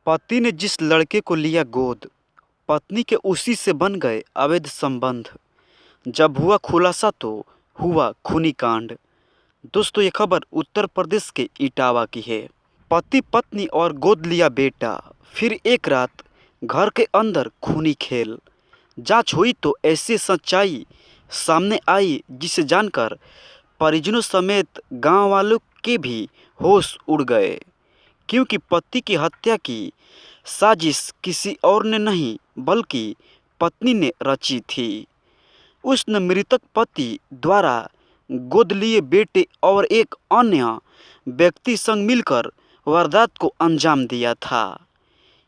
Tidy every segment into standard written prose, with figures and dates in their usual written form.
पति ने जिस लड़के को लिया गोद, पत्नी के उसी से बन गए अवैध संबंध। जब हुआ खुलासा तो हुआ खूनी कांड। दोस्तों, ये खबर उत्तर प्रदेश के इटावा की है। पति पत्नी और गोद लिया बेटा, फिर एक रात घर के अंदर खूनी खेल। जांच हुई तो ऐसी सच्चाई सामने आई जिसे जानकर परिजनों समेत गांव वालों के भी होश उड़ गए, क्योंकि पति की हत्या की साजिश किसी और ने नहीं बल्कि पत्नी ने रची थी। उसने मृतक पति द्वारा गोद लिए बेटे और एक अन्य व्यक्ति संग मिलकर वारदात को अंजाम दिया था।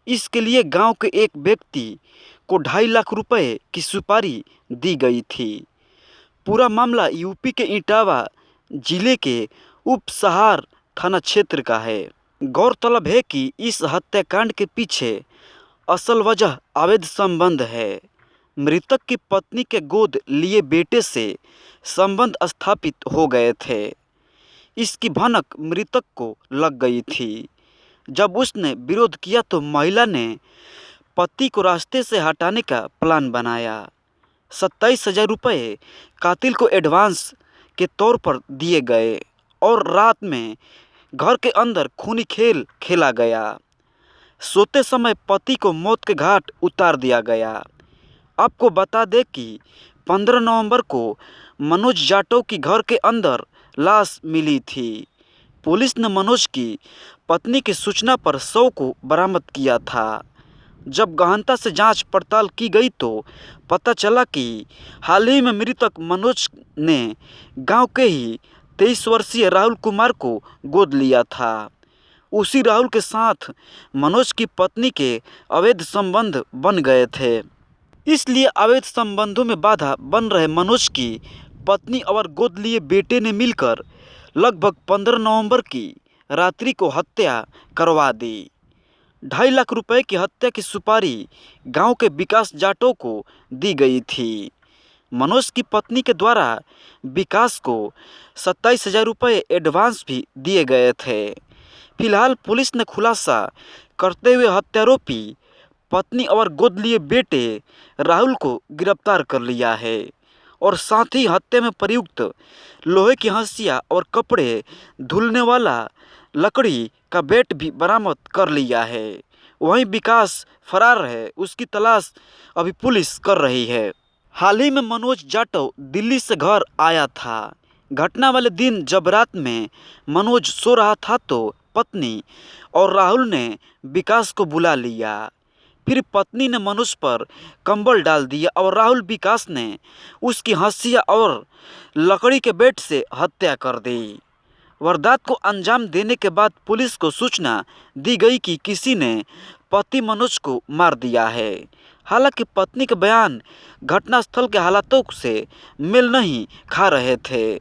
इसके लिए गांव के एक व्यक्ति को 2.5 लाख रुपए की सुपारी दी गई थी। पूरा मामला यूपी के इटावा जिले के उपसहार थाना क्षेत्र का है। गौरतलब है कि इस हत्याकांड के पीछे असल वजह अवैध संबंध है। मृतक की पत्नी के गोद लिए बेटे से संबंध स्थापित हो गए थे। इसकी भनक मृतक को लग गई थी। जब उसने विरोध किया तो महिला ने पति को रास्ते से हटाने का प्लान बनाया। 27,000 रुपये कातिल को एडवांस के तौर पर दिए गए और रात में घर के अंदर खूनी खेल खेला गया। सोते समय पति को मौत के घाट उतार दिया गया। आपको बता दें कि 15 नवंबर को मनोज जाटव की घर के अंदर लाश मिली थी। पुलिस ने मनोज की पत्नी की सूचना पर शव को बरामद किया था। जब गहनता से जांच पड़ताल की गई तो पता चला कि हाल ही में मृतक मनोज ने गांव के ही 23 वर्षीय राहुल कुमार को गोद लिया था। उसी राहुल के साथ मनोज की पत्नी के अवैध संबंध बन गए थे। इसलिए अवैध संबंधों में बाधा बन रहे मनोज की पत्नी और गोद लिए बेटे ने मिलकर लगभग 15 नवंबर की रात्रि को हत्या करवा दी। 2.5 लाख रुपए की हत्या की सुपारी गांव के विकास जाटव को दी गई थी। मनोज की पत्नी के द्वारा विकास को 27,000 रुपये एडवांस भी दिए गए थे। फिलहाल पुलिस ने खुलासा करते हुए हत्यारोपी पत्नी और गोद लिए बेटे राहुल को गिरफ्तार कर लिया है और साथ ही हत्या में प्रयुक्त लोहे की हंसिया और कपड़े धुलने वाला लकड़ी का बेट भी बरामद कर लिया है। वहीं विकास फरार है, उसकी तलाश अभी पुलिस कर रही है। हाल ही में मनोज जाटव दिल्ली से घर आया था। घटना वाले दिन जब रात में मनोज सो रहा था तो पत्नी और राहुल ने विकास को बुला लिया। फिर पत्नी ने मनोज पर कंबल डाल दिया और राहुल विकास ने उसकी हंसिया और लकड़ी के बेट से हत्या कर दी। वारदात को अंजाम देने के बाद पुलिस को सूचना दी गई कि किसी ने पति मनोज को मार दिया है। हालांकि पत्नी के बयान घटनास्थल के हालातों से मेल नहीं खा रहे थे,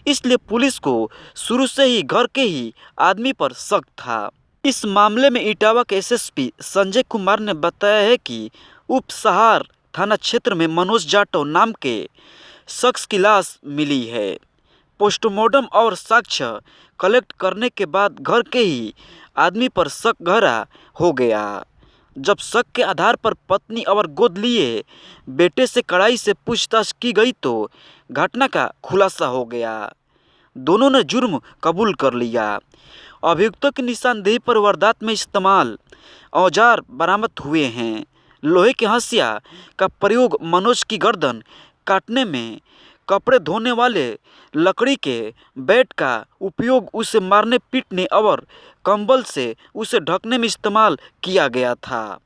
इसलिए पुलिस को शुरू से ही घर के ही आदमी पर शक था। इस मामले में इटावा के एसएसपी संजय कुमार ने बताया है कि उपसहार थाना क्षेत्र में मनोज जाटव नाम के शख्स की लाश मिली है। पोस्टमार्टम और साक्ष्य कलेक्ट करने के बाद घर के ही आदमी पर शक गहरा हो गया। जब शक के आधार पर पत्नी और गोद लिए बेटे से कड़ाई से पूछताछ की गई तो घटना का खुलासा हो गया। दोनों ने जुर्म कबूल कर लिया। अभियुक्तों की निशानदेही पर वारदात में इस्तेमाल औजार बरामद हुए हैं। लोहे की हंसिया का प्रयोग मनोज की गर्दन काटने में, कपड़े धोने वाले लकड़ी के बैट का उपयोग उसे मारने पीटने और कंबल से उसे ढकने में इस्तेमाल किया गया था।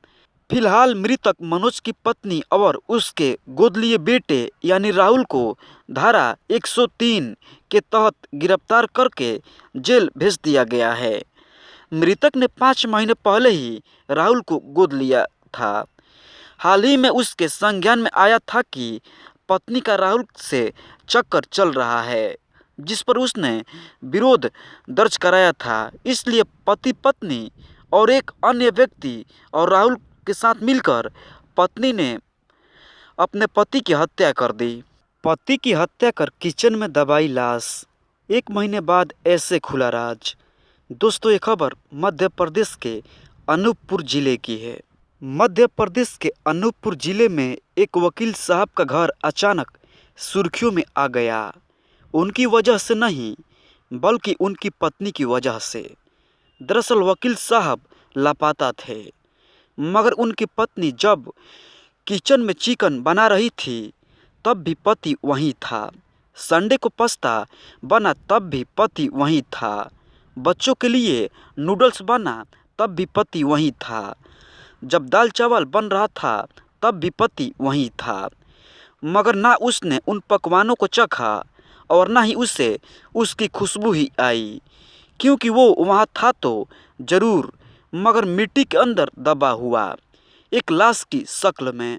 फिलहाल मृतक मनोज की पत्नी और उसके गोद लिए बेटे यानी राहुल को धारा 103 के तहत गिरफ्तार करके जेल भेज दिया गया है। मृतक ने 5 महीने पहले ही राहुल को गोद लिया था। हाल ही में उसके संज्ञान में आया था कि पत्नी का राहुल से चक्कर चल रहा है, जिस पर उसने विरोध दर्ज कराया था। इसलिए पति पत्नी और एक अन्य व्यक्ति और राहुल के साथ मिलकर पत्नी ने अपने पति की हत्या कर दी। पति की हत्या कर किचन में दबाई लाश। 1 महीने बाद ऐसे खुला राज। दोस्तों, ये खबर मध्य प्रदेश के अनूपपुर जिले की है। मध्य प्रदेश के अनूपपुर जिले में एक वकील साहब का घर अचानक सुर्खियों में आ गया। उनकी वजह से नहीं, बल्कि उनकी पत्नी की वजह से। दरअसल वकील साहब लापता थे, मगर उनकी पत्नी जब किचन में चिकन बना रही थी तब भी पति वहीं था। संडे को पास्ता बना तब भी पति वहीं था। बच्चों के लिए नूडल्स बना तब भी पति वहीं था। जब दाल चावल बन रहा था तब भी पति वहीं था। मगर ना उसने उन पकवानों को चखा और ना ही उसे उसकी खुशबू ही आई, क्योंकि वो वहाँ था तो जरूर, मगर मिट्टी के अंदर दबा हुआ एक लाश की शक्ल में।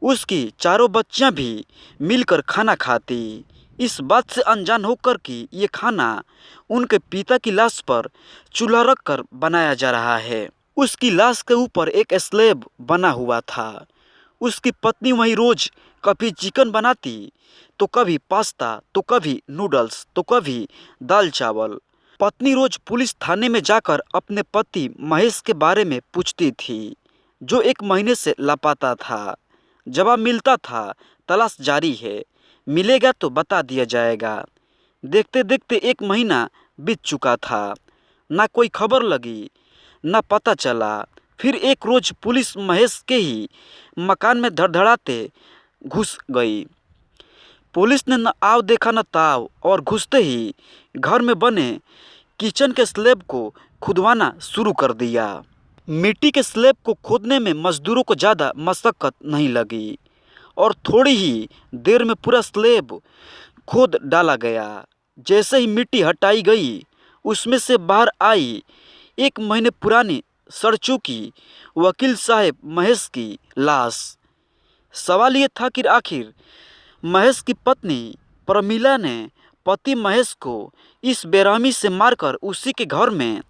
उसकी चारों बच्चियां भी मिलकर खाना खाती, इस बात से अनजान होकर कि ये खाना उनके पिता की लाश पर चूल्हा रखकर बनाया जा रहा है। उसकी लाश के ऊपर एक स्लैब बना हुआ था। उसकी पत्नी वहीं रोज कभी चिकन बनाती, तो कभी पास्ता, तो कभी नूडल्स, तो कभी दाल चावल। पत्नी रोज पुलिस थाने में जाकर अपने पति महेश के बारे में पूछती थी, जो 1 महीने से लापता था। जवाब मिलता था, तलाश जारी है, मिलेगा तो बता दिया जाएगा। देखते देखते 1 महीना बीत चुका था। ना कोई खबर लगी, ना पता चला। फिर एक रोज पुलिस महेश के ही मकान में धड़धड़ाते घुस गई। पुलिस ने न आव देखा न ताव, और घुसते ही घर में बने किचन के स्लैब को खुदवाना शुरू कर दिया। मिट्टी के स्लैब को खोदने में मजदूरों को ज़्यादा मशक्कत नहीं लगी और थोड़ी ही देर में पूरा स्लैब खोद डाला गया। जैसे ही मिट्टी हटाई गई, उसमें से बाहर आई 1 महीने पुरानी सड़ चुकी वकील साहब महेश की लाश। सवाल ये था कि आखिर महेश की पत्नी प्रमीला ने पति महेश को इस बेरहमी से मारकर उसी के घर में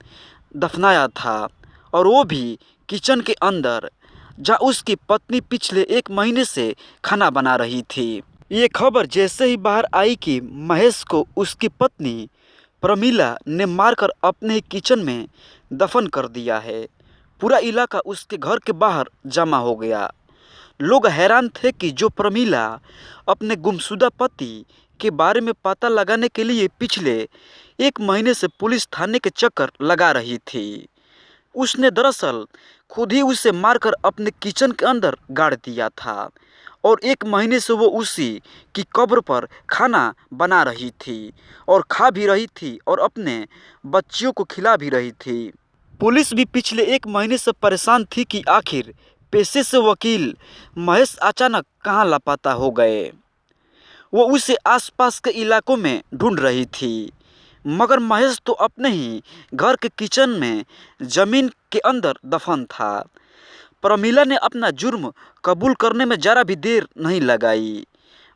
दफनाया था, और वो भी किचन के अंदर, जहाँ उसकी पत्नी पिछले 1 महीने से खाना बना रही थी। ये खबर जैसे ही बाहर आई कि महेश को उसकी पत्नी प्रमीला ने मारकर अपने ही किचन में दफन कर दिया है, पूरा इलाका उसके घर के बाहर जमा हो गया। लोग हैरान थे कि जो प्रमीला अपने गुमशुदा पति के बारे में पता लगाने के लिए पिछले 1 महीने से पुलिस थाने के चक्कर लगा रही थी, उसने दरअसल खुद ही उसे मारकर अपने किचन के अंदर गाड़ दिया था, और 1 महीने से वो उसी की कब्र पर खाना बना रही थी और खा भी रही थी और अपने बच्चियों को खिला भी रही थी। पुलिस भी पिछले 1 महीने से परेशान थी कि आखिर पेशे से वकील महेश अचानक कहाँ लापता हो गए। वो उसे आसपास के इलाकों में ढूंढ रही थी, मगर महेश तो अपने ही घर के किचन में जमीन के अंदर दफन था। प्रमीला ने अपना जुर्म कबूल करने में जरा भी देर नहीं लगाई,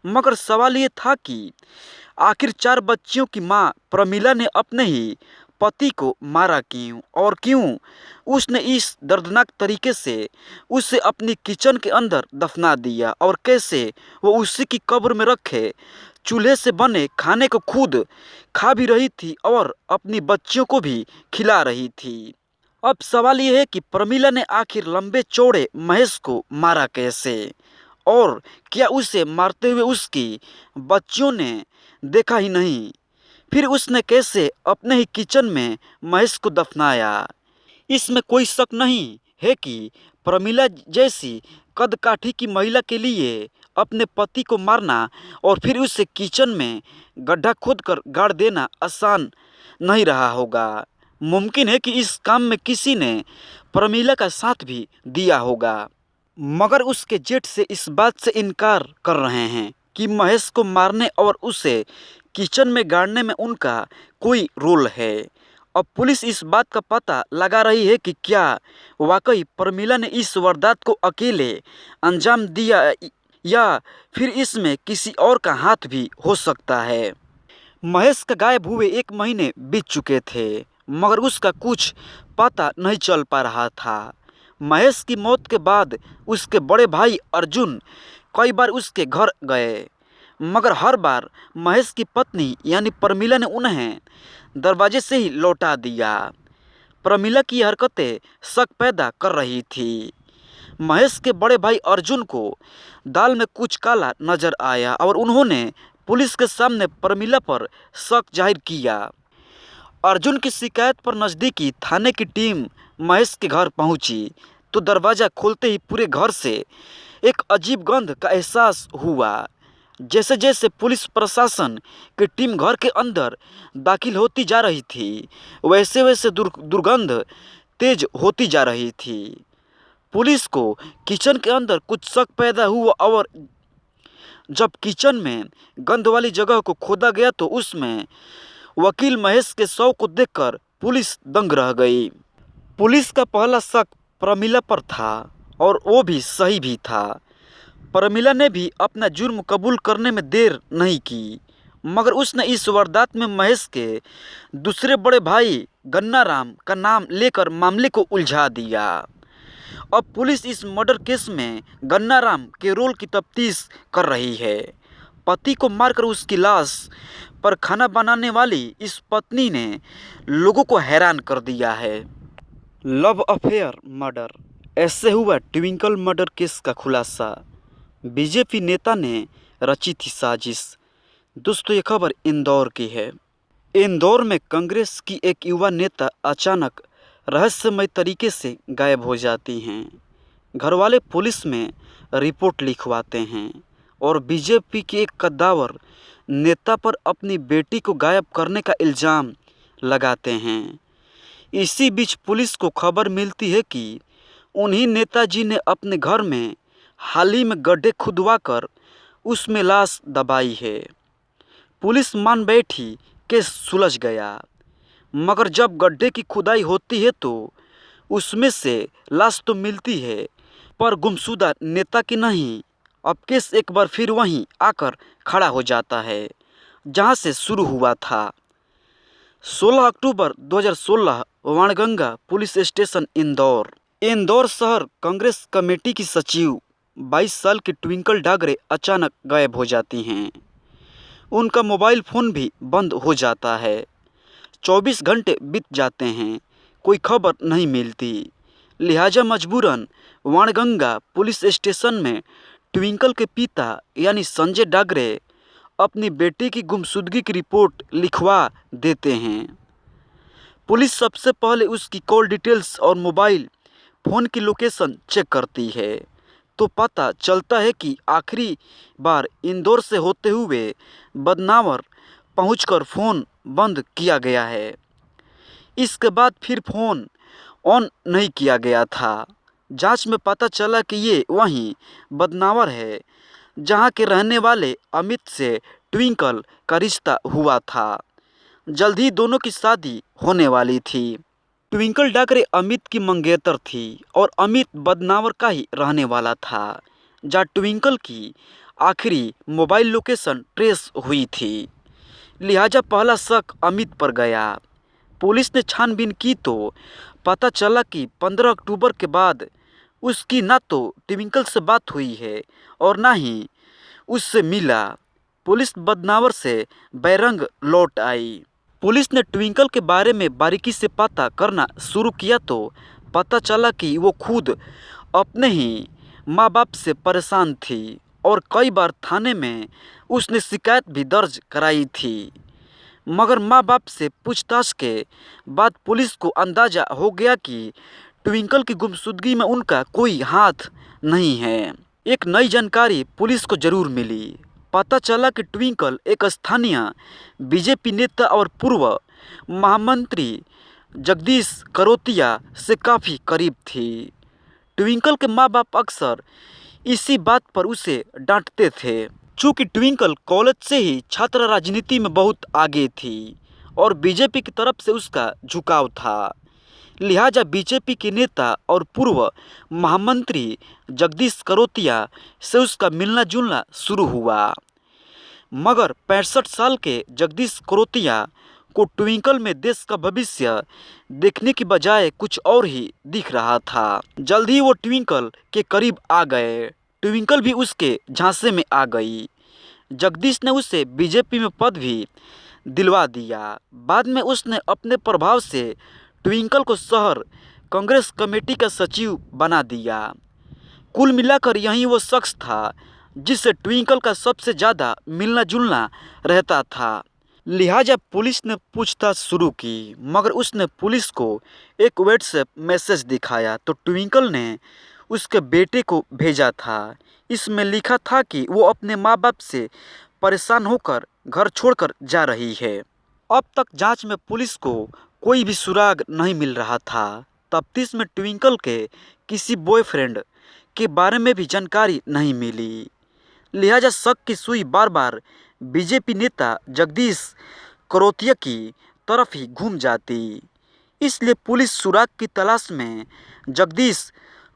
मगर सवाल ये था कि आखिर 4 बच्चियों की मां प्रमीला ने अपने ही पति को मारा क्यों, और क्यों उसने इस दर्दनाक तरीके से उसे अपनी किचन के अंदर दफना दिया, और कैसे वो उसी की कब्र में रखे चूल्हे से बने खाने को खुद खा भी रही थी और अपनी बच्चियों को भी खिला रही थी। अब सवाल ये है कि प्रमीला ने आखिर लंबे चौड़े महेश को मारा कैसे, और क्या उसे मारते हुए उसकी बच्चियों ने देखा ही नहीं। फिर उसने कैसे अपने ही किचन में महेश को दफनाया। इसमें कोई शक नहीं है कि प्रमीला जैसी कदकाठी की महिला के लिए अपने पति को मारना और फिर उसे किचन में गड्ढा खोदकर गाड़ देना आसान नहीं रहा होगा। मुमकिन है कि इस काम में किसी ने प्रमीला का साथ भी दिया होगा, मगर उसके जेठ से इस बात से इनकार कर रहे हैं कि महेश को मारने और उसे किचन में गाड़ने में उनका कोई रोल है। अब पुलिस इस बात का पता लगा रही है कि क्या वाकई प्रमीला ने इस वारदात को अकेले अंजाम दिया, या फिर इसमें किसी और का हाथ भी हो सकता है। महेश का गायब हुए 1 महीने बीत चुके थे, मगर उसका कुछ पता नहीं चल पा रहा था। महेश की मौत के बाद उसके बड़े भाई अर्जुन कई बार उसके घर गए, मगर हर बार महेश की पत्नी यानी प्रमीला ने उन्हें दरवाजे से ही लौटा दिया। प्रमिला की हरकतें शक पैदा कर रही थी। महेश के बड़े भाई अर्जुन को दाल में कुछ काला नजर आया और उन्होंने पुलिस के सामने प्रमिला पर शक जाहिर किया। अर्जुन की शिकायत पर नज़दीकी थाने की टीम महेश के घर पहुंची तो दरवाज़ा खोलते ही पूरे घर से एक अजीब गंध का एहसास हुआ। जैसे जैसे पुलिस प्रशासन की टीम घर के अंदर दाखिल होती जा रही थी वैसे वैसे दुर्गंध तेज होती जा रही थी। पुलिस को किचन के अंदर कुछ शक पैदा हुआ और जब किचन में गंध वाली जगह को खोदा गया तो उसमें वकील महेश के शव को देखकर पुलिस दंग रह गई। पुलिस का पहला शक प्रमिला पर था और वो भी सही भी था। प्रमिला ने भी अपना जुर्म कबूल करने में देर नहीं की, मगर उसने इस वारदात में महेश के दूसरे बड़े भाई गन्नाराम का नाम लेकर मामले को उलझा दिया। अब पुलिस इस मर्डर केस में गन्नाराम के रोल की तफ्तीश कर रही है। पति को मारकर उसकी लाश पर खाना बनाने वाली इस पत्नी ने लोगों को हैरान कर दिया है। लव अफेयर मर्डर, ऐसे हुआ ट्विंकल मर्डर केस का खुलासा। बीजेपी नेता ने रची थी साजिश। दोस्तों ये खबर इंदौर की है। इंदौर में कांग्रेस की एक युवा नेता अचानक रहस्यमय तरीके से गायब हो जाती हैं। घरवाले पुलिस में रिपोर्ट लिखवाते हैं और बीजेपी के एक कद्दावर नेता पर अपनी बेटी को गायब करने का इल्ज़ाम लगाते हैं। इसी बीच पुलिस को खबर मिलती है कि उन्हीं नेताजी ने अपने घर में हाल ही में गड्ढे खुदवाकर उसमें लाश दबाई है। पुलिस मान बैठी केस सुलझ गया, मगर जब गड्ढे की खुदाई होती है तो उसमें से लाश तो मिलती है पर गुमशुदा नेता की नहीं। अब केस एक बार फिर वहीं आकर खड़ा हो जाता है जहां से शुरू हुआ था। 16 अक्टूबर 2016 वाणगंगा पुलिस स्टेशन इंदौर। इंदौर शहर कांग्रेस कमेटी की सचिव 22 साल की ट्विंकल डागरे अचानक गायब हो जाती हैं। उनका मोबाइल फ़ोन भी बंद हो जाता है। 24 घंटे बीत जाते हैं, कोई खबर नहीं मिलती। लिहाजा मजबूरन वाणगंगा पुलिस स्टेशन में ट्विंकल के पिता यानी संजय डागरे अपनी बेटी की गुमशुदगी की रिपोर्ट लिखवा देते हैं। पुलिस सबसे पहले उसकी कॉल डिटेल्स और मोबाइल फ़ोन की लोकेशन चेक करती है तो पता चलता है कि आखिरी बार इंदौर से होते हुए बदनावर पहुंचकर फ़ोन बंद किया गया है। इसके बाद फिर फ़ोन ऑन नहीं किया गया था। जांच में पता चला कि ये वही बदनावर है जहां के रहने वाले अमित से ट्विंकल का रिश्ता हुआ था। जल्द ही दोनों की शादी होने वाली थी। ट्विंकल डागरे अमित की मंगेतर थी और अमित बदनावर का ही रहने वाला था जहाँ ट्विंकल की आखिरी मोबाइल लोकेशन ट्रेस हुई थी। लिहाजा पहला शक अमित पर गया। पुलिस ने छानबीन की तो पता चला कि 15 अक्टूबर के बाद उसकी ना तो ट्विंकल से बात हुई है और ना ही उससे मिला। पुलिस बदनावर से बैरंग लौट आई। पुलिस ने ट्विंकल के बारे में बारीकी से पता करना शुरू किया तो पता चला कि वो खुद अपने ही माँ बाप से परेशान थी और कई बार थाने में उसने शिकायत भी दर्ज कराई थी। मगर माँ बाप से पूछताछ के बाद पुलिस को अंदाज़ा हो गया कि ट्विंकल की गुमशुदगी में उनका कोई हाथ नहीं है। एक नई जानकारी पुलिस को जरूर मिली। पता चला कि ट्विंकल एक स्थानीय बीजेपी नेता और पूर्व महामंत्री जगदीश करोतिया से काफ़ी करीब थी। ट्विंकल के माँ बाप अक्सर इसी बात पर उसे डांटते थे। चूँकि ट्विंकल कॉलेज से ही छात्र राजनीति में बहुत आगे थी और बीजेपी की तरफ से उसका झुकाव था। लिहाजा बीजेपी के नेता और पूर्व महामंत्री जगदीश करोतिया से उसका मिलना जुलना शुरू हुआ। मगर 65 साल के जगदीश करोतिया को ट्विंकल में देश का भविष्य देखने की बजाय कुछ और ही दिख रहा था। जल्द ही वो ट्विंकल के करीब आ गए। ट्विंकल भी उसके झांसे में आ गई। जगदीश ने उसे बीजेपी में पद भी दिलवा दिया। बाद में उसने अपने प्रभाव से ट्विंकल को शहर कांग्रेस कमेटी का सचिव बना दिया। कुल मिलाकर यही वो शख्स था जिससे ट्विंकल का सबसे ज़्यादा मिलना जुलना रहता था। लिहाजा पुलिस ने पूछताछ शुरू की, मगर उसने पुलिस को एक व्हाट्सएप मैसेज दिखाया तो ट्विंकल ने उसके बेटे को भेजा था। इसमें लिखा था कि वो अपने माँ बाप से परेशान होकर घर छोड़कर जा रही है। अब तक जांच में पुलिस को कोई भी सुराग नहीं मिल रहा था। तफ्तीश में ट्विंकल के किसी बॉयफ्रेंड के बारे में भी जानकारी नहीं मिली। लिहाजा शक की सुई बार बार बीजेपी नेता जगदीश करोतिया की तरफ ही घूम जाती। इसलिए पुलिस सुराग की तलाश में जगदीश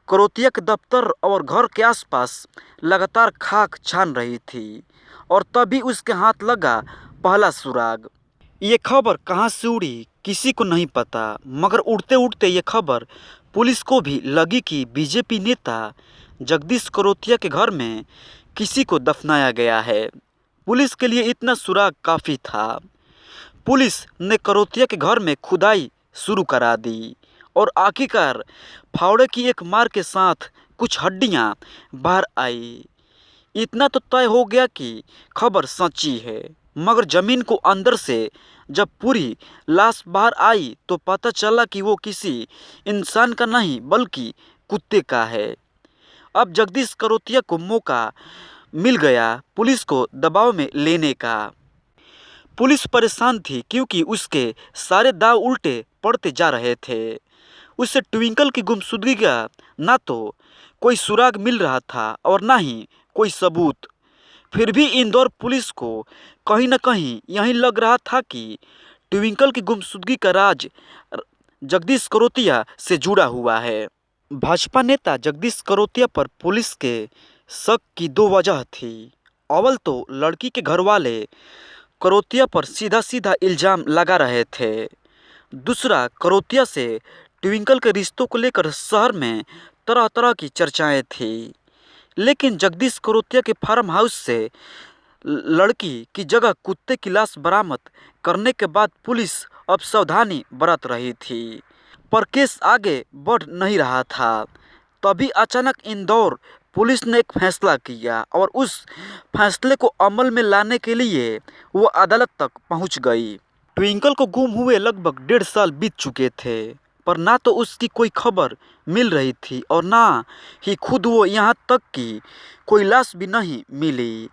करोतिया के दफ्तर और घर के आसपास लगातार खाक छान रही थी और तभी उसके हाथ लगा पहला सुराग। ये खबर कहाँ से उड़ी किसी को नहीं पता, मगर उड़ते उड़ते ये खबर पुलिस को भी लगी कि बीजेपी नेता जगदीश करोतिया के घर में किसी को दफनाया गया है। पुलिस के लिए इतना सुराग काफ़ी था। पुलिस ने करोतिया के घर में खुदाई शुरू करा दी और आखिरकार फावड़े की एक मार के साथ कुछ हड्डियां बाहर आई। इतना तो तय हो गया कि खबर सच्ची है, मगर ज़मीन को अंदर से जब पूरी लाश बाहर आई तो पता चला कि वो किसी इंसान का नहीं बल्कि कुत्ते का है। अब जगदीश करोतिया को मौका मिल गया पुलिस को दबाव में लेने का। पुलिस परेशान थी क्योंकि उसके सारे दाव उल्टे पड़ते जा रहे थे। उससे ट्विंकल की गुमशुदगी का ना तो कोई सुराग मिल रहा था और ना ही कोई सबूत। फिर भी इंदौर पुलिस को कहीं न कहीं यही लग रहा था कि ट्विंकल की गुमशुदगी का राज जगदीश करोतिया से जुड़ा हुआ है। भाजपा नेता जगदीश करोतिया पर पुलिस के शक की दो वजह थी। अव्वल तो लड़की के घर वाले करोतिया पर सीधा सीधा इल्ज़ाम लगा रहे थे। दूसरा, करोतिया से ट्विंकल के रिश्तों को लेकर शहर में तरह तरह की चर्चाएं थी। लेकिन जगदीश करोतिया के फार्म हाउस से लड़की की जगह कुत्ते की लाश बरामद करने के बाद पुलिस अब सावधानी बरत रही थी, पर केस आगे बढ़ नहीं रहा था। तभी अचानक इंदौर पुलिस ने एक फैसला किया और उस फैसले को अमल में लाने के लिए वो अदालत तक पहुंच गई। ट्विंकल को गुम हुए लगभग 1.5 साल बीत चुके थे, पर ना तो उसकी कोई खबर मिल रही थी और ना ही खुद वो, यहाँ तक कि कोई लाश भी नहीं मिली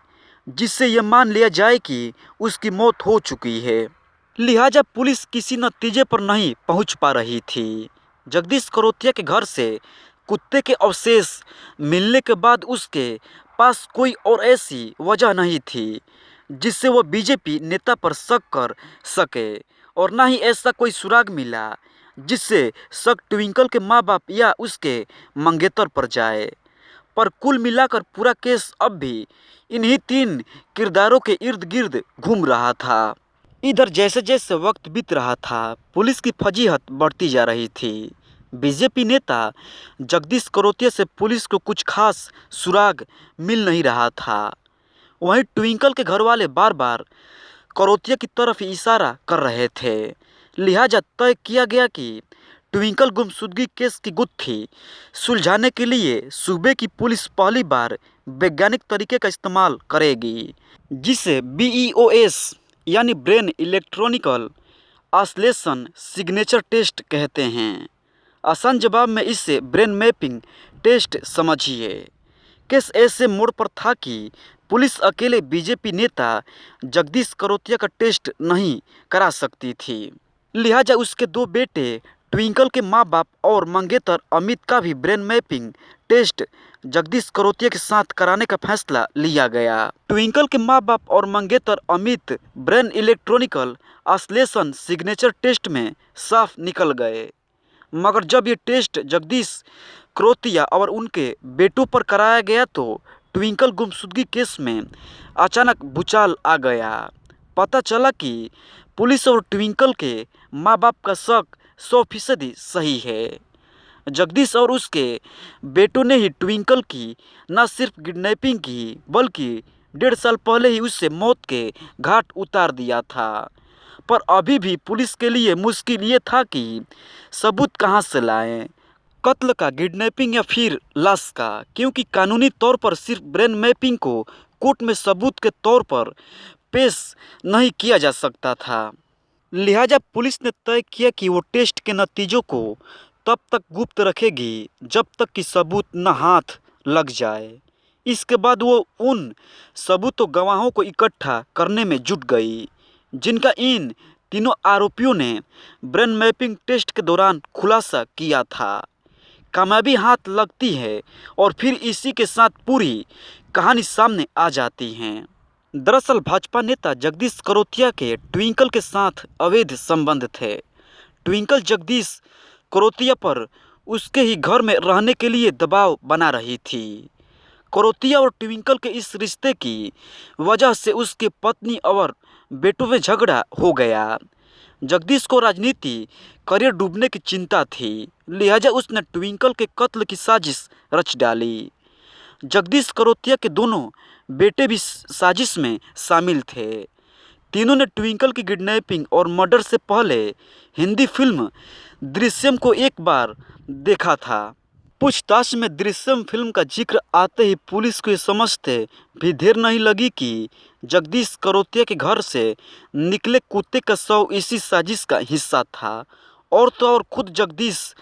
जिससे ये मान लिया जाए कि उसकी मौत हो चुकी है। लिहाजा पुलिस किसी नतीजे पर नहीं पहुंच पा रही थी। जगदीश करोतिया के घर से कुत्ते के अवशेष मिलने के बाद उसके पास कोई और ऐसी वजह नहीं थी जिससे वो बीजेपी नेता पर शक कर सके और ना ही ऐसा कोई सुराग मिला जिससे शक ट्विंकल के माँ बाप या उसके मंगेतर पर जाए। पर कुल मिलाकर पूरा केस अब भी इन्हीं 3 किरदारों के इर्द गिर्द घूम रहा था। इधर जैसे जैसे वक्त बीत रहा था पुलिस की फजीहत बढ़ती जा रही थी। बीजेपी नेता जगदीश करोतिया से पुलिस को कुछ खास सुराग मिल नहीं रहा था। वहीं ट्विंकल के घर वाले बार बार करोतिया की तरफ इशारा कर रहे थे। लिहाजा तय किया गया कि ट्विंकल गुमशुदगी केस की गुत्थी सुलझाने के लिए सूबे की पुलिस पहली बार वैज्ञानिक तरीके का इस्तेमाल करेगी, जिसे BEOS यानी brain electronical oscillation signature test कहते हैं। आसान जवाब में इसे ब्रेन मैपिंग टेस्ट समझिए। केस ऐसे मोड़ पर था कि पुलिस अकेले बीजेपी नेता जगदीश करोतिया का टेस्ट नहीं करा सकती थी। लिहाजा उसके 2 बेटे ट्विंकल के माँ बाप और मंगेतर अमित का भी ब्रेन मैपिंग टेस्ट जगदीश करोतिया के साथ कराने का फैसला लिया गया। ट्विंकल के माँ बाप और मंगेतर Amit brain electronical oscillation signature test में साफ निकल गए, मगर जब ये टेस्ट जगदीश करोतिया और उनके बेटों पर कराया गया तो ट्विंकल गुमशुदगी केस में अचानक भूचाल आ गया। पता चला कि पुलिस और ट्विंकल के माँ बाप का शक 100% सही है। जगदीश और उसके बेटों ने ही ट्विंकल की न सिर्फ किडनैपिंग की बल्कि 1.5 साल पहले ही उससे मौत के घाट उतार दिया था। पर अभी भी पुलिस के लिए मुश्किल ये था कि सबूत कहाँ से लाएं, कत्ल का, किडनैपिंग या फिर लाश का, क्योंकि कानूनी तौर पर सिर्फ ब्रेन मैपिंग को कोर्ट में सबूत के तौर पर पेश नहीं किया जा सकता था। लिहाजा पुलिस ने तय किया कि वो टेस्ट के नतीजों को तब तक गुप्त रखेगी जब तक कि सबूत न हाथ लग जाए। इसके बाद वो उन सबूतों गवाहों को इकट्ठा करने में जुट गई जिनका इन तीनों आरोपियों ने ब्रेन मैपिंग टेस्ट के दौरान खुलासा किया था। कामयाबी हाथ लगती है और फिर इसी के साथ पूरी कहानी सामने आ जाती है। दरअसल भाजपा नेता जगदीश करोतिया के ट्विंकल के साथ अवैध संबंध थे। ट्विंकल जगदीश करोतिया पर उसके ही घर में रहने के लिए दबाव बना रही थी। करोतिया और ट्विंकल के इस रिश्ते की वजह से उसकी पत्नी और बेटों में झगड़ा हो गया। जगदीश को राजनीति करियर डूबने की चिंता थी, लिहाजा उसने ट्विंकल के कत्ल की साजिश रच डाली। जगदीश करोतिया के दोनों बेटे भी साजिश में शामिल थे। तीनों ने ट्विंकल की किडनैपिंग और मर्डर से पहले हिंदी फिल्म दृश्यम को एक बार देखा था। पूछताछ में दृश्यम फिल्म का जिक्र आते ही पुलिस को ये समझते भी देर नहीं लगी कि जगदीश करोतिया के घर से निकले कुत्ते का शव इसी साजिश का हिस्सा था। और तो और खुद जगदीश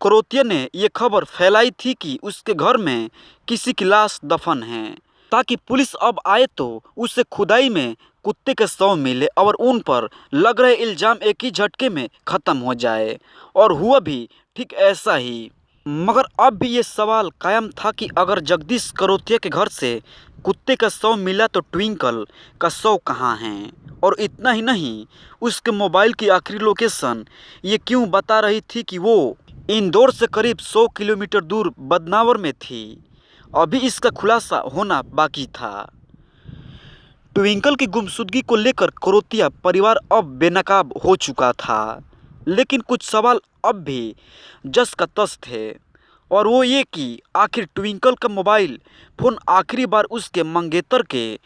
करोतिया ने ये खबर फैलाई थी कि उसके घर में किसी की लाश दफन है, ताकि पुलिस अब आए तो उसे खुदाई में कुत्ते का शव मिले और उन पर लग रहे इल्ज़ाम एक ही झटके में ख़त्म हो जाए। और हुआ भी ठीक ऐसा ही। मगर अब भी ये सवाल कायम था कि अगर जगदीश करोतिया के घर से कुत्ते का शव मिला तो ट्विंकल का शव कहाँ है। और इतना ही नहीं, उसके मोबाइल की आखिरी लोकेशन ये क्यों बता रही थी कि वो इंदौर से करीब 100 किलोमीटर दूर बदनावर में थी। अभी इसका खुलासा होना बाकी था। ट्विंकल की गुमशुदगी को लेकर करोतिया परिवार अब बेनकाब हो चुका था, लेकिन कुछ सवाल अब भी जस का तस थे। और वो ये कि आखिर ट्विंकल का मोबाइल फ़ोन आखिरी बार उसके मंगेतर के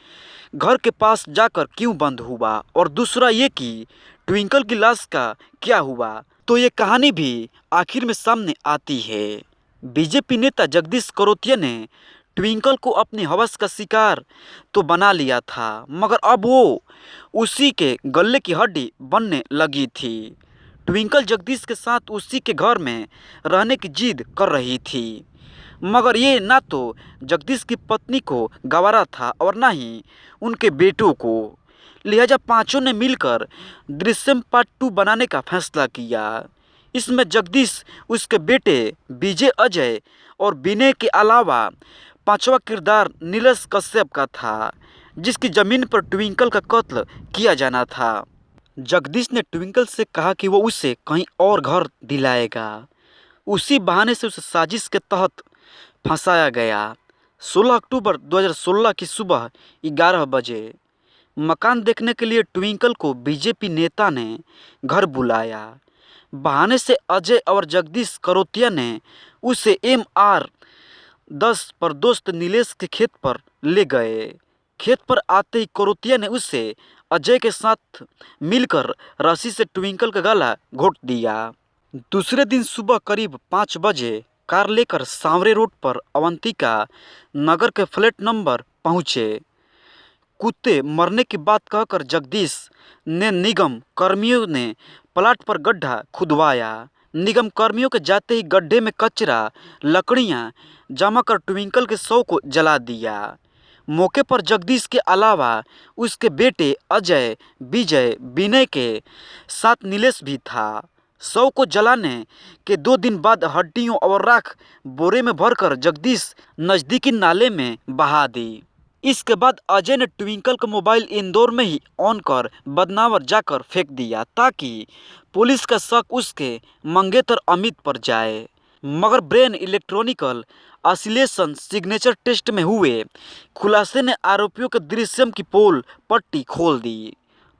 घर के पास जाकर क्यों बंद हुआ, और दूसरा ये कि ट्विंकल की लाश का क्या हुआ। तो ये कहानी भी आखिर में सामने आती है। बीजेपी नेता जगदीश करोतिया ने ट्विंकल को अपनी हवस का शिकार तो बना लिया था, मगर अब वो उसी के गले की हड्डी बनने लगी थी। ट्विंकल जगदीश के साथ उसी के घर में रहने की जिद कर रही थी, मगर ये ना तो जगदीश की पत्नी को गंवारा था और ना ही उनके बेटों को। लिहाजा पांचों ने मिलकर दृश्यम पार्ट 2 बनाने का फैसला किया। इसमें जगदीश, उसके बेटे विजय, अजय और विनय के अलावा पांचवा किरदार नीलेश कश्यप का था, जिसकी ज़मीन पर ट्विंकल का कत्ल किया जाना था। जगदीश ने ट्विंकल से कहा कि वो उसे कहीं और घर दिलाएगा। उसी बहाने से उसे साजिश के तहत फंसाया गया। 16 अक्टूबर 2016 की सुबह 11 बजे मकान देखने के लिए ट्विंकल को बीजेपी नेता ने घर बुलाया। बहाने से अजय और जगदीश करोतिया ने उसे MR10 पर दोस्त नीलेश के खेत पर ले गए। खेत पर आते ही करोतिया ने उसे अजय के साथ मिलकर रस्सी से ट्विंकल का गला घोंट दिया। दूसरे दिन सुबह करीब 5 बजे कार लेकर सांवरे रोड पर अवंतिका नगर के फ्लैट नंबर पहुँचे। कुत्ते मरने की बात कहकर जगदीश ने निगम कर्मियों ने प्लाट पर गड्ढा खुदवाया। निगम कर्मियों के जाते ही गड्ढे में कचरा, लकड़ियां जमा कर ट्विंकल के शव को जला दिया। मौके पर जगदीश के अलावा उसके बेटे अजय, विजय, विनय के साथ नीलेश भी था। शव को जलाने के 2 दिन बाद हड्डियों और राख बोरे में भरकर जगदीश नज़दीकी नाले में बहा दी। इसके बाद अजय ने ट्विंकल का मोबाइल इंदौर में ही ऑन कर बदनावर जाकर फेंक दिया, ताकि पुलिस का शक उसके मंगेतर अमित पर जाए। मगर brain electronical oscillation signature test में हुए खुलासे ने आरोपियों के दृश्यम की पोल पट्टी खोल दी।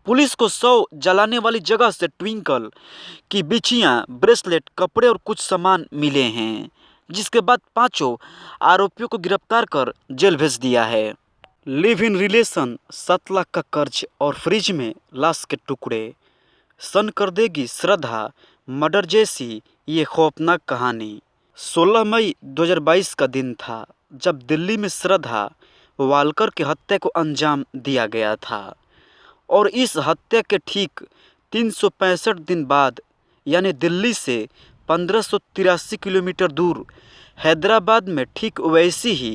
पुलिस को शव जलाने वाली जगह से ट्विंकल की बिछियाँ, ब्रेसलेट, कपड़े और कुछ सामान मिले हैं, जिसके बाद पांचों आरोपियों को गिरफ्तार कर जेल भेज दिया है। लिव इन रिलेशन, 7 लाख का कर्ज और फ्रिज में लाश के टुकड़े। सन कर देगी श्रद्धा मर्डर जैसी ये खौफनाक कहानी। 16 मई 2022 का दिन था जब दिल्ली में श्रद्धा वालकर की हत्या को अंजाम दिया गया था और इस हत्या के ठीक 365 दिन बाद यानी दिल्ली से 1583 किलोमीटर दूर हैदराबाद में ठीक वैसी ही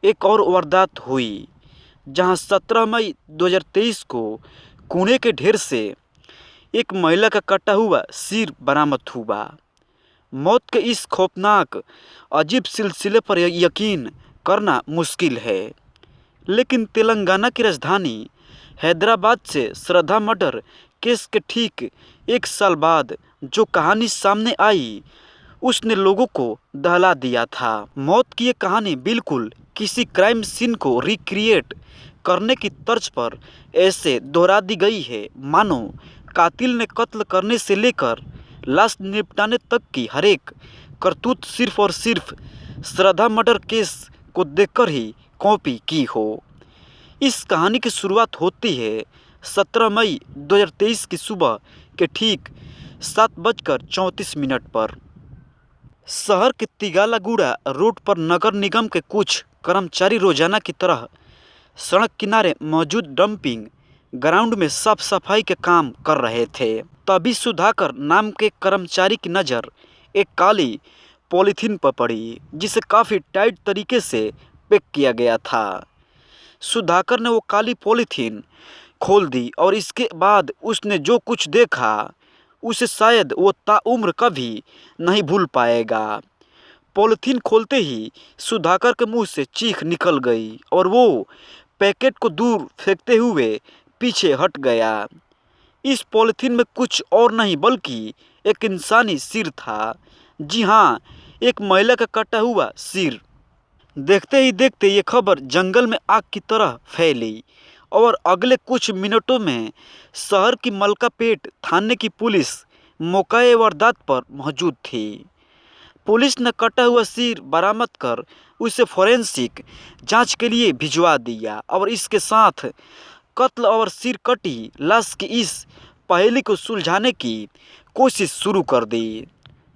एक और वारदात हुई, जहां 17 मई 2023 को कूड़े के ढेर से एक महिला का कटा हुआ सिर बरामद हुआ। मौत के इस खौफनाक अजीब सिलसिले पर यकीन करना मुश्किल है, लेकिन तेलंगाना की राजधानी हैदराबाद से श्रद्धा मर्डर केस के ठीक एक साल बाद जो कहानी सामने आई उसने लोगों को दहला दिया था। मौत की ये कहानी बिल्कुल किसी क्राइम सीन को रिक्रिएट करने की तर्ज पर ऐसे दोहरा दी गई है मानो कातिल ने कत्ल करने से लेकर लाश निपटाने तक की हर एक करतूत सिर्फ और सिर्फ श्रद्धा मर्डर केस को देखकर ही कॉपी की हो। इस कहानी की शुरुआत होती है 17 मई 2023 की सुबह के ठीक 7:34 पर शहर के तिगालागुड़ा रोड पर नगर निगम के कुछ कर्मचारी रोजाना की तरह सड़क किनारे मौजूद डंपिंग ग्राउंड में साफ सफाई के काम कर रहे थे। तभी सुधाकर नाम के कर्मचारी की नज़र एक काली पॉलीथीन पर पड़ी जिसे काफ़ी टाइट तरीके से पैक किया गया था। सुधाकर ने वो काली पॉलीथीन खोल दी और इसके बाद उसने जो कुछ देखा उसे शायद वो ताउम्र कभी नहीं भूल पाएगा। पॉलीथीन खोलते ही सुधाकर के मुंह से चीख निकल गई और वो पैकेट को दूर फेंकते हुए पीछे हट गया। इस पॉलीथीन में कुछ और नहीं बल्कि एक इंसानी सिर था। जी हाँ, एक महिला का कटा हुआ सिर। देखते ही देखते ये खबर जंगल में आग की तरह फैली और अगले कुछ मिनटों में शहर की मलकापेट थाने की पुलिस मौके वारदात पर मौजूद थी। पुलिस ने कटा हुआ सिर बरामद कर उसे फोरेंसिक जांच के लिए भिजवा दिया और इसके साथ कत्ल और सिर कटी लाश की इस पहेली को सुलझाने की कोशिश शुरू कर दी।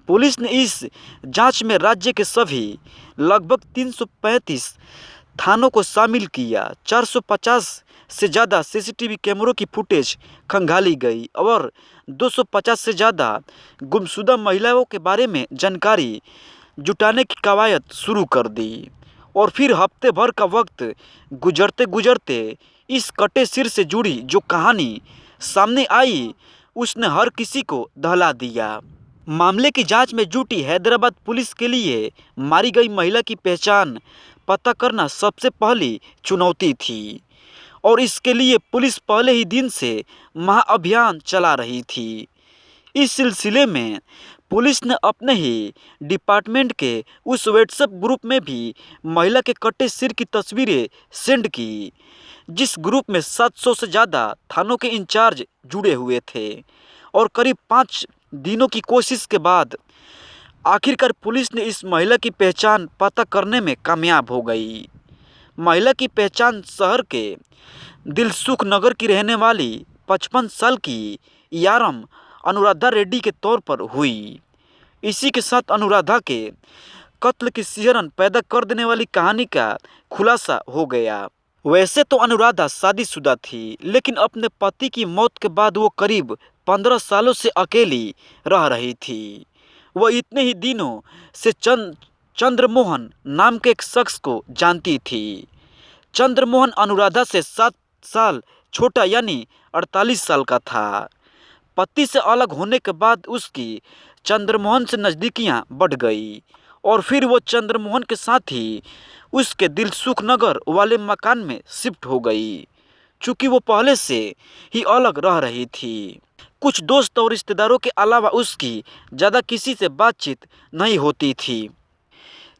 पुलिस ने इस जांच में राज्य के सभी लगभग 335 थानों को शामिल किया। 450 से ज़्यादा सीसीटीवी कैमरों की फुटेज खंगाली गई और 250 से ज़्यादा गुमशुदा महिलाओं के बारे में जानकारी जुटाने की कवायद शुरू कर दी। और फिर हफ्ते भर का वक्त गुजरते गुजरते इस कटे सिर से जुड़ी जो कहानी सामने आई उसने हर किसी को दहला दिया। मामले की जांच में जुटी हैदराबाद पुलिस के लिए मारी गई महिला की पहचान पता करना सबसे पहली चुनौती थी और इसके लिए पुलिस पहले ही दिन से महाअभियान चला रही थी। इस सिलसिले में पुलिस ने अपने ही डिपार्टमेंट के उस व्हाट्सएप ग्रुप में भी महिला के कटे सिर की तस्वीरें सेंड की, जिस ग्रुप में 700 से ज़्यादा थानों के इंचार्ज जुड़े हुए थे। और करीब 5 दिनों की कोशिश के बाद आखिरकार पुलिस ने इस महिला की पहचान पता करने में कामयाब हो गई। महिला की पहचान शहर के दिलसुख नगर की रहने वाली 55 साल की यारम अनुराधा रेड्डी के तौर पर हुई। इसी के साथ अनुराधा के कत्ल की सिहरन पैदा कर देने वाली कहानी का खुलासा हो गया। वैसे तो अनुराधा शादीशुदा थी, लेकिन अपने पति की मौत के बाद वो करीब 15 सालों से अकेली रह रही थी। वह इतने ही दिनों से चंद्रमोहन नाम के एक शख्स को जानती थी। चंद्रमोहन अनुराधा से 7 साल छोटा यानी 48 साल का था। पति से अलग होने के बाद उसकी चंद्रमोहन से नज़दीकियां बढ़ गई और फिर वो चंद्रमोहन के साथ ही उसके दिलसुख नगर वाले मकान में शिफ्ट हो गई, चूँकि वो पहले से ही अलग रह रही थी। कुछ दोस्त और रिश्तेदारों के अलावा उसकी ज़्यादा किसी से बातचीत नहीं होती थी।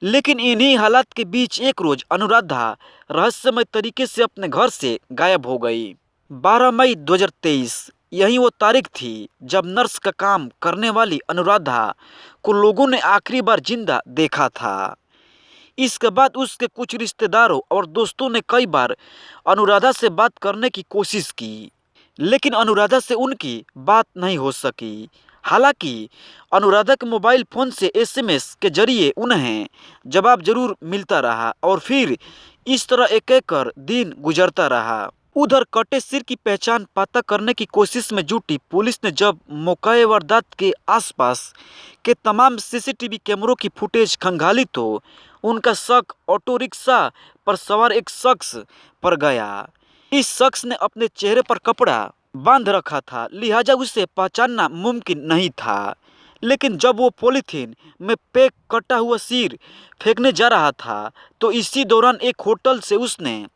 लेकिन इन्हीं हालात के बीच एक रोज़ अनुराधा रहस्यमय तरीके से अपने घर से गायब हो गई। 12 मई 2023 यही वो तारीख थी जब नर्स का काम करने वाली अनुराधा को लोगों ने आखिरी बार जिंदा देखा था। इसके बाद उसके कुछ रिश्तेदारों और दोस्तों ने कई बार अनुराधा से बात करने की कोशिश की, लेकिन अनुराधा से उनकी बात नहीं हो सकी। हालांकि अनुराधा के मोबाइल फोन से एसएमएस के जरिए उन्हें जवाब जरूर मिलता रहा और फिर इस तरह एक एक कर दिन गुजरता रहा। उधर कटे सिर की पहचान पता करने की कोशिश में जुटी पुलिस ने जब मौके वारदात के आसपास के तमाम सीसीटीवी कैमरों की फुटेज खंगाली तो उनका शक ऑटो रिक्शा पर सवार एक शख्स पर गया। इस शख्स ने अपने चेहरे पर कपड़ा बांध रखा था, लिहाजा उसे पहचानना मुमकिन नहीं था। लेकिन जब वो पॉलीथीन में पैक कटा हुआ सिर फेंकने जा रहा था तो इसी दौरान एक होटल से उसने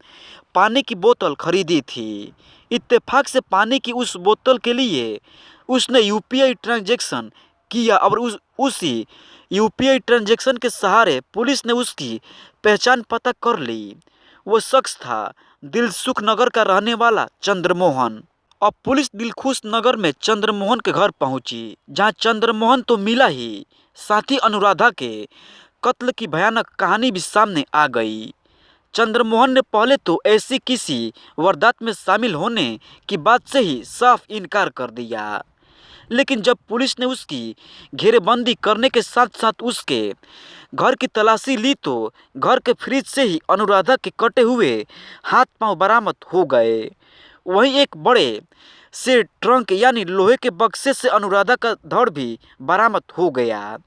पानी की बोतल खरीदी थी। इत्तेफाक से पानी की उस बोतल के लिए उसने यूपीआई ट्रांजैक्शन किया और उसी यूपीआई ट्रांजैक्शन के सहारे पुलिस ने उसकी पहचान पता कर ली। वो शख्स था दिलसुख नगर का रहने वाला चंद्रमोहन। अब पुलिस दिलखुश नगर में चंद्रमोहन के घर पहुंची, जहां चंद्रमोहन तो मिला ही, साथ ही अनुराधा के कत्ल की भयानक कहानी भी सामने आ गई। चंद्रमोहन ने पहले तो ऐसी किसी वारदात में शामिल होने की बात से ही साफ इनकार कर दिया, लेकिन जब पुलिस ने उसकी घेरेबंदी करने के साथ साथ उसके घर की तलाशी ली तो घर के फ्रिज से ही अनुराधा के कटे हुए हाथ पांव बरामद हो गए। वहीं एक बड़े से ट्रंक यानी लोहे के बक्से से अनुराधा का धड़ भी बरामद हो गया।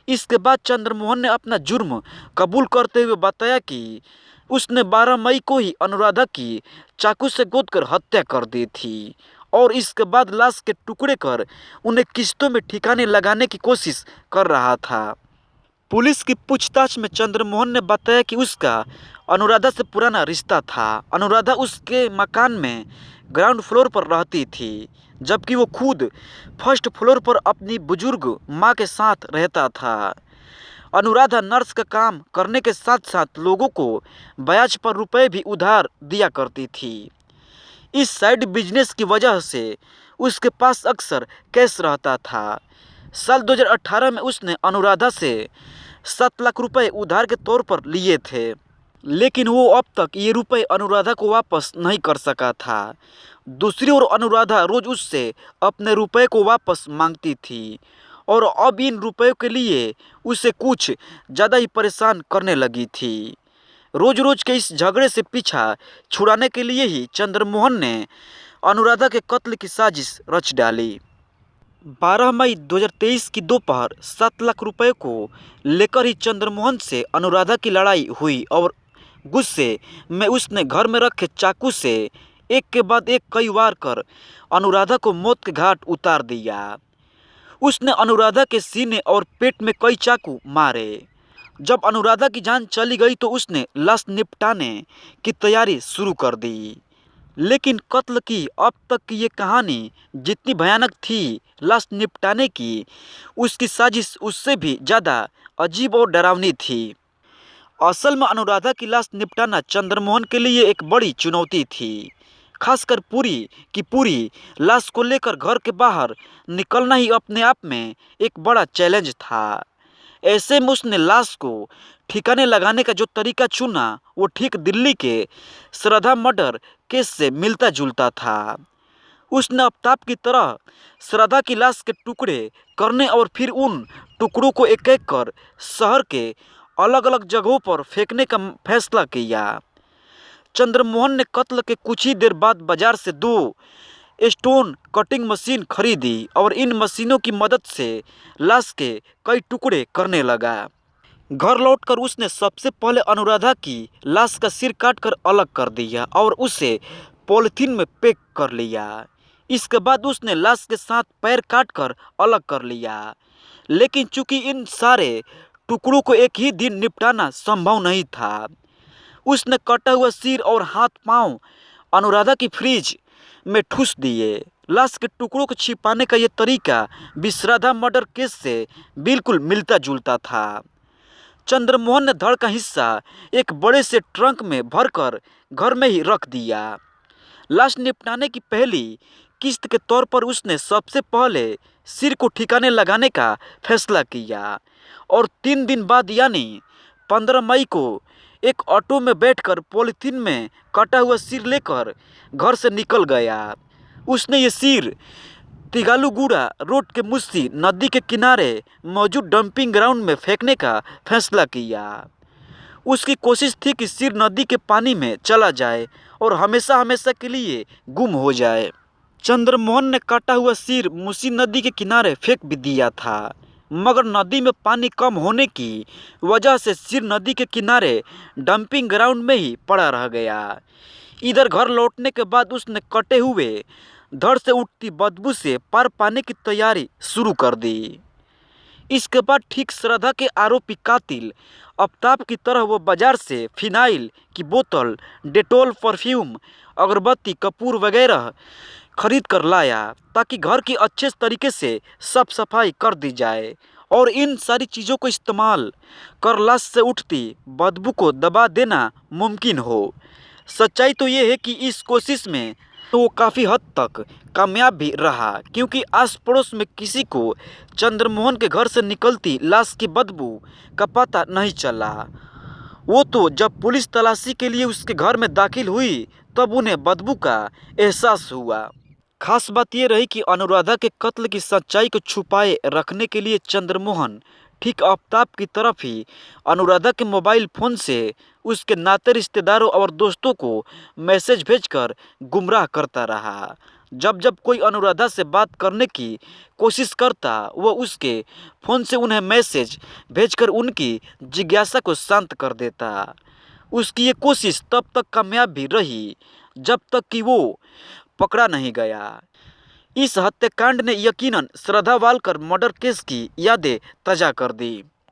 इसके बाद चंद्रमोहन ने अपना जुर्म कबूल करते हुए बताया कि उसने 12 मई को ही अनुराधा की चाकू से गोदकर हत्या कर दी थी और इसके बाद लाश के टुकड़े कर उन्हें किश्तों में ठिकाने लगाने की कोशिश कर रहा था। पुलिस की पूछताछ में चंद्रमोहन ने बताया कि उसका अनुराधा से पुराना रिश्ता था। अनुराधा उसके मकान में ग्राउंड फ्लोर पर रहती थी, जबकि वो खुद फर्स्ट फ्लोर पर अपनी बुजुर्ग माँ के साथ रहता था। अनुराधा नर्स का काम करने के साथ साथ लोगों को ब्याज पर रुपए भी उधार दिया करती थी। इस साइड बिजनेस की वजह से उसके पास अक्सर कैश रहता था। साल 2018 में उसने अनुराधा से 7 लाख रुपए उधार के तौर पर लिए थे, लेकिन वो अब तक ये रुपए अनुराधा को वापस नहीं कर सका था। दूसरी ओर अनुराधा रोज उससे अपने रुपए को वापस मांगती थी और अब इन रुपयों के लिए उसे कुछ ज़्यादा ही परेशान करने लगी थी। रोज रोज के इस झगड़े से पीछा छुड़ाने के लिए ही चंद्रमोहन ने अनुराधा के कत्ल की साजिश रच डाली। 12 मई 2023 की दोपहर 7 लाख रुपए को लेकर ही चंद्रमोहन से अनुराधा की लड़ाई हुई और गुस्से में उसने घर में रखे चाकू से एक के बाद एक कई वार कर अनुराधा को मौत के घाट उतार दिया। उसने अनुराधा के सीने और पेट में कई चाकू मारे। जब अनुराधा की जान चली गई तो उसने लाश निपटाने की तैयारी शुरू कर दी। लेकिन कत्ल की अब तक की ये कहानी जितनी भयानक थी, लाश निपटाने की उसकी साजिश उससे भी ज़्यादा अजीब और डरावनी थी। असल में अनुराधा की लाश निपटाना चंद्रमोहन के लिए एक बड़ी चुनौती थी, खासकर पूरी की पूरी लाश को लेकर घर के बाहर निकलना ही अपने आप में एक बड़ा चैलेंज था। ऐसे में उसने लाश को ठिकाने लगाने का जो तरीका चुना वो ठीक दिल्ली के श्रद्धा मर्डर केस से मिलता जुलता था। उसने आफ्ताब की तरह श्रद्धा की लाश के टुकड़े करने और फिर उन टुकड़ों को एक एक कर शहर के अलग अलग जगहों पर फेंकने का फैसला किया। चंद्रमोहन ने कत्ल के कुछ ही देर बाद बाजार से 2 स्टोन कटिंग मशीन खरीदी और इन मशीनों की मदद से लाश के कई टुकड़े करने लगा। घर लौटकर उसने सबसे पहले अनुराधा की लाश का सिर काटकर अलग कर दिया और उसे पॉलिथीन में पैक कर लिया। इसके बाद उसने लाश के साथ पैर काटकर अलग कर लिया, लेकिन चूंकि इन सारे टुकड़ों को एक ही दिन निपटाना संभव नहीं था, उसने कटा हुआ सिर और हाथ पांव अनुराधा की फ्रिज में ठूस दिए। लाश के टुकड़ों को छिपाने का ये तरीका भी श्रद्धा मर्डर केस से बिल्कुल मिलता जुलता था। चंद्रमोहन ने धड़ का हिस्सा एक बड़े से ट्रंक में भरकर घर में ही रख दिया। लाश निपटाने की पहली किस्त के तौर पर उसने सबसे पहले सिर को ठिकाने लगाने का फैसला किया और 3 दिन बाद यानी 15 मई को एक ऑटो में बैठकर पॉलिथीन में कटा हुआ सिर लेकर घर से निकल गया। उसने ये सिर तिगालुगुड़ा रोड के मुस्सी नदी के किनारे मौजूद डंपिंग ग्राउंड में फेंकने का फैसला किया। उसकी कोशिश थी कि सिर नदी के पानी में चला जाए और हमेशा हमेशा के लिए गुम हो जाए। चंद्रमोहन ने काटा हुआ सिर मुसी नदी के किनारे फेंक भी दिया था, मगर नदी में पानी कम होने की वजह से सिर नदी के किनारे डंपिंग ग्राउंड में ही पड़ा रह गया। इधर घर लौटने के बाद उसने कटे हुए धड़ से उठती बदबू से पार पाने की तैयारी शुरू कर दी। इसके बाद ठीक श्रद्धा के आरोपी कातिल आफ्ताब की तरह वो बाजार से फिनाइल की बोतल, डेटॉल, परफ्यूम, अगरबत्ती, कपूर वगैरह खरीद कर लाया ताकि घर की अच्छे तरीके से साफ सफाई कर दी जाए और इन सारी चीज़ों को इस्तेमाल कर लाश से उठती बदबू को दबा देना मुमकिन हो। सच्चाई तो ये है कि इस कोशिश में तो वो काफ़ी हद तक कामयाब भी रहा, क्योंकि आस पड़ोस में किसी को चंद्रमोहन के घर से निकलती लाश की बदबू का पता नहीं चला। वो तो जब पुलिस तलाशी के लिए उसके घर में दाखिल हुई तब उन्हें बदबू का एहसास हुआ। खास बात ये रही कि अनुराधा के कत्ल की सच्चाई को छुपाए रखने के लिए चंद्रमोहन ठीक आफ्ताब की तरफ ही अनुराधा के मोबाइल फ़ोन से उसके नाते रिश्तेदारों और दोस्तों को मैसेज भेजकर गुमराह करता रहा। जब जब कोई अनुराधा से बात करने की कोशिश करता, वह उसके फ़ोन से उन्हें मैसेज भेजकर उनकी जिज्ञासा को शांत कर देता। उसकी ये कोशिश तब तक कामयाब भी रही जब तक कि वो पकड़ा नहीं गया। इस हत्याकांड ने यकीनन श्रद्धा वालकर मर्डर केस की यादें ताज़ा कर दी।